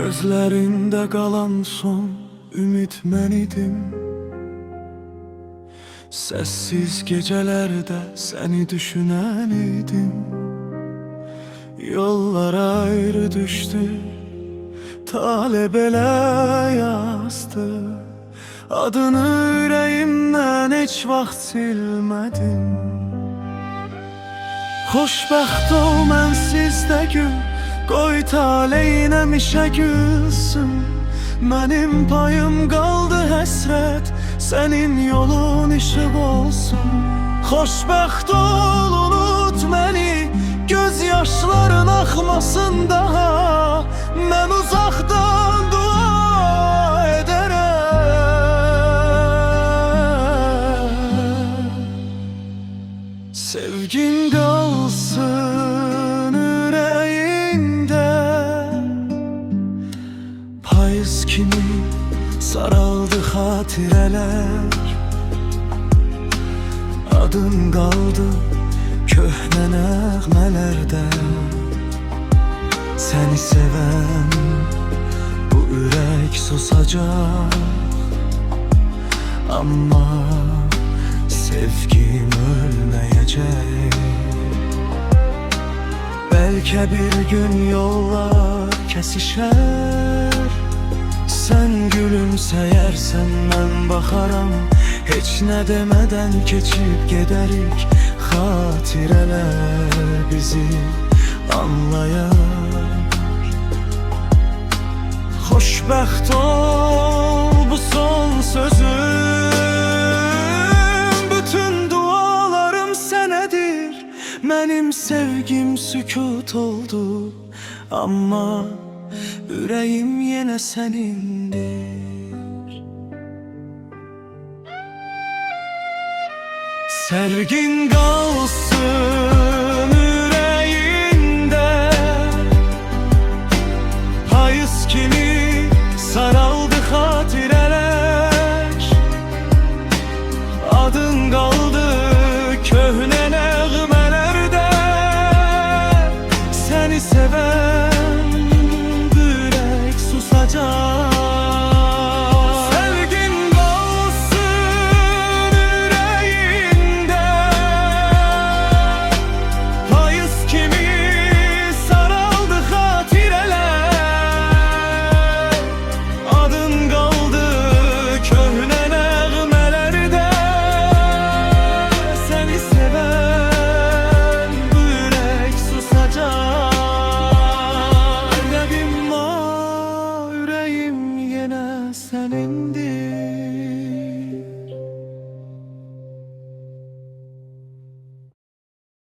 Gözlərində qalan son ümid mən idim. Səssiz gecələrdə səni düşünən idim. Yollar ayrı düşdü, tale belə yazdı. Adını ürəyimdən heç vaxt silmədim. Xoşbəxt ol mənsiz də gül, qoy taleyinə mişə gülsün. Mənim payım qaldı həsrət, sənin yolun işıq olsun. Xoşbəxt ol, unut məni, göz yaşların axmasın daha. Mən uzaqdan dua edərəm. Sevgin qalsın ürəyində, payız kimi saraldı xatirələr. Adın qaldı köhnə nəğmələrdə. Səni sevən bu ürək susacaq, amma sevgim ölməyəcək. Bəlkə bir gün yollar kəsişər, sən gülümsəyərsən, mən baxaram. Heç nə demədən keçib gedərik, xatirələr bizi anlayar. Xoşbəxt ol, bu son sözüm. Bütün dualarım sənədir. Mənim sevgim sükut oldu, amma ürəyim yenə sənindir. Sevgin qalsın